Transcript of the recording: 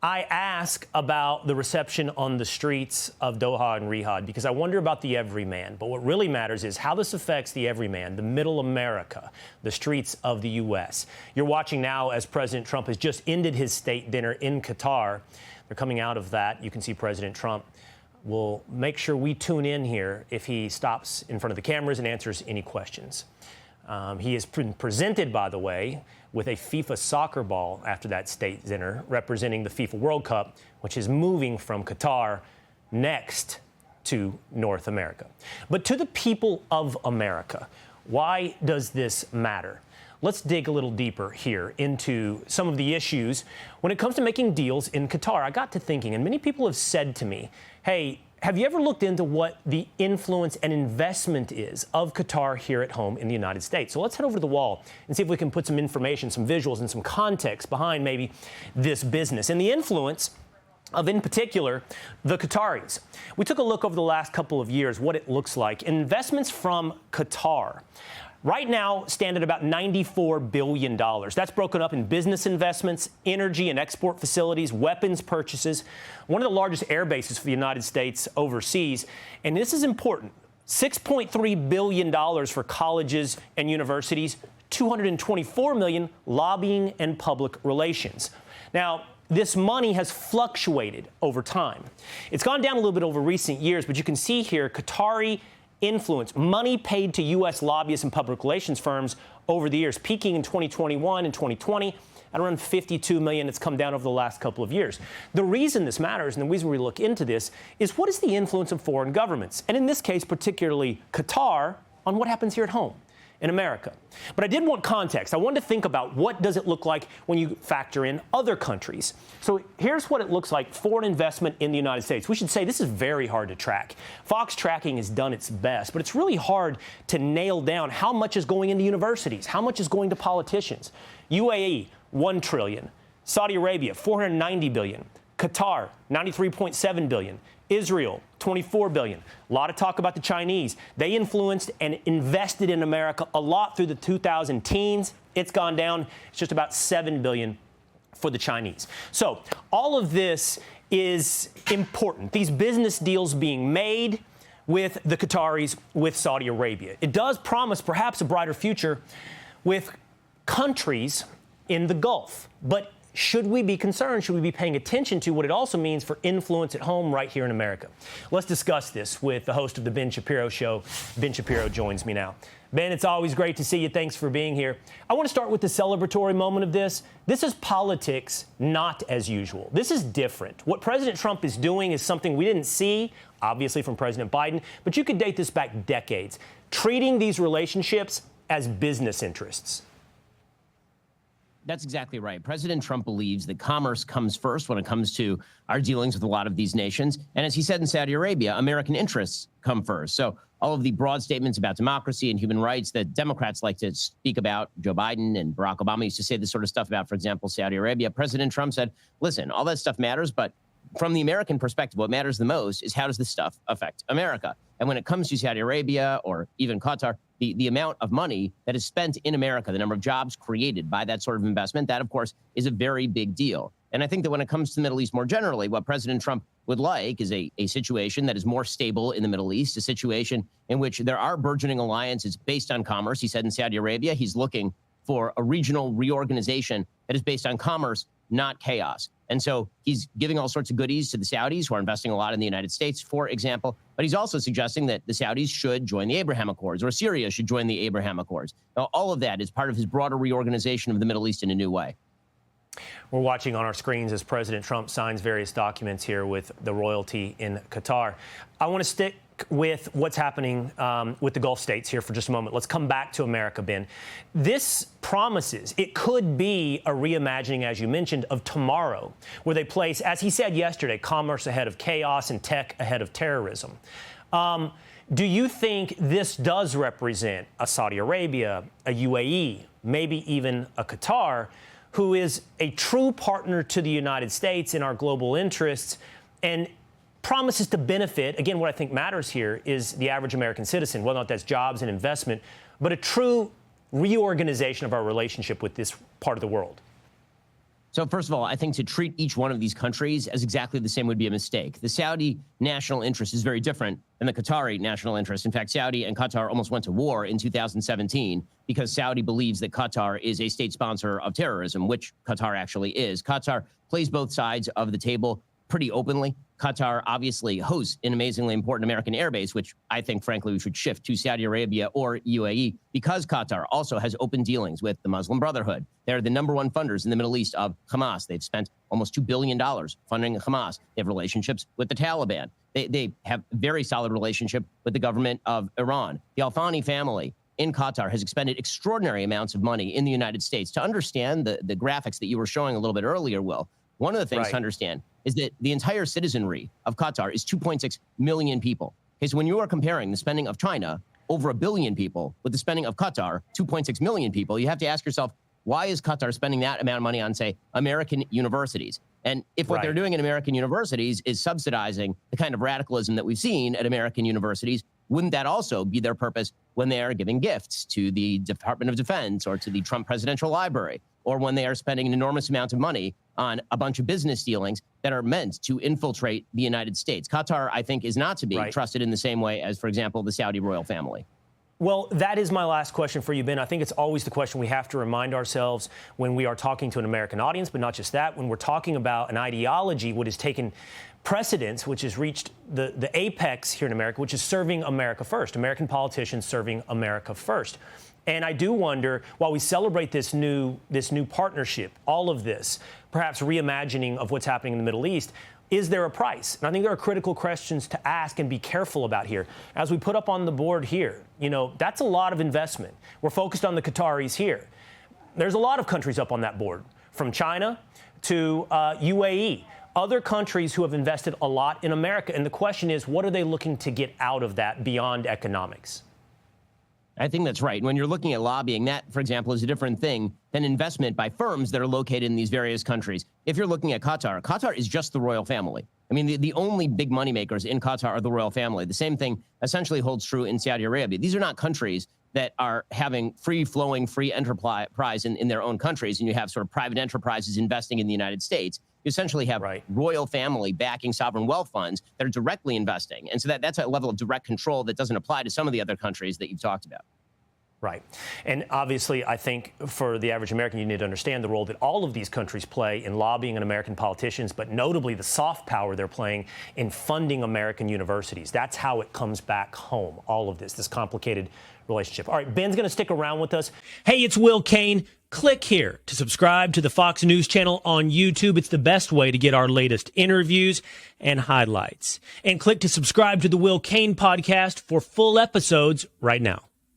I ask about the reception on the streets of Doha and Riyadh because I wonder about the everyman. But what really matters is how this affects the everyman, the middle America, the streets of the U.S. You're watching now as President Trump has just ended his state dinner in Qatar. They're coming out of that. You can see President Trump. We'll make sure we tune in here if he stops in front of the cameras and answers any questions. He has been presented, by the way, with a FIFA soccer ball after that state dinner, representing the FIFA World Cup, which is moving from Qatar next to North America. But to the people of America, why does this matter? Let's dig a little deeper here into some of the issues when it comes to making deals in Qatar. I got to thinking, and many people have said to me, hey, have you ever looked into what the influence and investment is of Qatar here at home in the United States? So let's head over to the wall and see if we can put some information, some visuals, and some context behind maybe this business and the influence of, in particular, the Qataris. We took a look over the last couple of years what it looks like. Investments from Qatar right now stand at about $94 billion. That's broken up in business investments, energy and export facilities, weapons purchases, one of the largest air bases for the United States overseas. And this is important. $6.3 billion for colleges and universities, $224 million lobbying and public relations. Now, this money has fluctuated over time. It's gone down a little bit over recent years, but you can see here Qatari influence, money paid to U.S. lobbyists and public relations firms over the years, peaking in 2021 and 2020 at around $52 million. It's come down over the last couple of years. The reason this matters and the reason we look into this is what is the influence of foreign governments, and in this case, particularly Qatar, on what happens here at home in America. But I did want context. I wanted to think about what does it look like when you factor in other countries. So here's what it looks like, foreign investment in the United States. We should say this is very hard to track. Fox Tracking has done its best, but it's really hard to nail down how much is going into universities, how much is going to politicians. UAE, $1 trillion. Saudi Arabia, $490 billion. Qatar, $93.7 billion. Israel, $24 billion. A lot of talk about the Chinese. They influenced and invested in America a lot through the 2010s. It's gone down. It's just about $7 billion for the Chinese. So all of this is important. These business deals being made with the Qataris, with Saudi Arabia. It does promise perhaps a brighter future with countries in the Gulf. But should we be concerned? Should we be paying attention to what it also means for influence at home right here in America? Let's discuss this with the host of the Ben Shapiro Show. Ben Shapiro joins me now. Ben, it's always great to see you. Thanks for being here. I want to start with the celebratory moment of this. This is politics not as usual. This is different. What President Trump is doing is something we didn't see, obviously, from President Biden, but you could date this back decades, treating these relationships as business interests. That's exactly right. President Trump believes that commerce comes first when it comes to our dealings with a lot of these nations. And as he said in Saudi Arabia, American interests come first. So all of the broad statements about democracy and human rights that Democrats like to speak about, Joe Biden and Barack Obama used to say this sort of stuff about, for example, Saudi Arabia. President Trump said, listen, all that stuff matters, but from the American perspective, what matters the most is how does this stuff affect America? And when it comes to Saudi Arabia or even Qatar, the amount of money that is spent in America, the number of jobs created by that sort of investment, that, of course, is a very big deal. And I think that when it comes to the Middle East more generally, what President Trump would like is a situation that is more stable in the Middle East, a situation in which there are burgeoning alliances based on commerce. He said in Saudi Arabia, he's looking for a regional reorganization that is based on commerce, not chaos. And so he's giving all sorts of goodies to the Saudis, who are investing a lot in the United States, for example. But he's also suggesting that the Saudis should join the Abraham Accords, or Syria should join the Abraham Accords. Now, all of that is part of his broader reorganization of the Middle East in a new way. We're watching on our screens as President Trump signs various documents here with the royalty in Qatar. I want to stick with what's happening with the Gulf states here for just a moment. Let's come back to America, Ben. This promises it could be a reimagining, as you mentioned, of tomorrow, where they place, as he said yesterday, commerce ahead of chaos and tech ahead of terrorism. Do you think this does represent a Saudi Arabia, a UAE, maybe even a Qatar, who is a true partner to the United States in our global interests and promises to benefit? Again, what I think matters here is the average American citizen, whether or not that's jobs and investment, but a true reorganization of our relationship with this part of the world. So first of all, I think to treat each one of these countries as exactly the same would be a mistake. The Saudi national interest is very different than the Qatari national interest. In fact, Saudi and Qatar almost went to war in 2017 because Saudi believes that Qatar is a state sponsor of terrorism, which Qatar actually is. Qatar plays both sides of the table pretty openly. Qatar obviously hosts an amazingly important American airbase, which I think, frankly, we should shift to Saudi Arabia or UAE because Qatar also has open dealings with the Muslim Brotherhood. They're the number one funders in the Middle East of Hamas. They've spent almost $2 billion funding Hamas. They have relationships with the Taliban. They have a very solid relationship with the government of Iran. The Al Thani family in Qatar has expended extraordinary amounts of money in the United States. To understand the graphics that you were showing a little bit earlier, Will, one of the things to understand is that the entire citizenry of Qatar is 2.6 million people. Okay, so when you are comparing the spending of China, over 1 billion people, with the spending of Qatar, 2.6 million people, you have to ask yourself, why is Qatar spending that amount of money on, say, American universities? And if what they're doing in American universities is subsidizing the kind of radicalism that we've seen at American universities, wouldn't that also be their purpose when they are giving gifts to the Department of Defense or to the Trump Presidential Library, or when they are spending an enormous amount of money on a bunch of business dealings that are meant to infiltrate the United States? Qatar, I think, is not to be trusted in the same way as, for example, the Saudi royal family. Well, that is my last question for you, Ben. I think it's always the question we have to remind ourselves when we are talking to an American audience, but not just that, when we're talking about an ideology, what has taken precedence, which has reached the apex here in America, which is serving America first, American politicians serving America first. And I do wonder, while we celebrate this new partnership, all of this, perhaps reimagining of what's happening in the Middle East, is there a price? And I think there are critical questions to ask and be careful about here. As we put up on the board here, that's a lot of investment. We're focused on the Qataris here. There's a lot of countries up on that board, from China to UAE, other countries who have invested a lot in America. And the question is, what are they looking to get out of that beyond economics? I think that's right. When you're looking at lobbying, that, for example, is a different thing than investment by firms that are located in these various countries. If you're looking at Qatar, Qatar is just the royal family. I mean, the only big moneymakers in Qatar are the royal family. The same thing essentially holds true in Saudi Arabia. These are not countries that are having free-flowing, free enterprise in their own countries, and you have sort of private enterprises investing in the United States. You essentially have royal family backing sovereign wealth funds that are directly investing. And so that's a level of direct control that doesn't apply to some of the other countries that you've talked about. Right. And obviously, I think for the average American, you need to understand the role that all of these countries play in lobbying and American politicians, but notably the soft power they're playing in funding American universities. That's how it comes back home, all of this complicated relationship. All right, Ben's going to stick around with us. Hey, it's Will Cain. Click here to subscribe to the Fox News channel on YouTube. It's the best way to get our latest interviews and highlights. And click to subscribe to the Will Cain podcast for full episodes right now.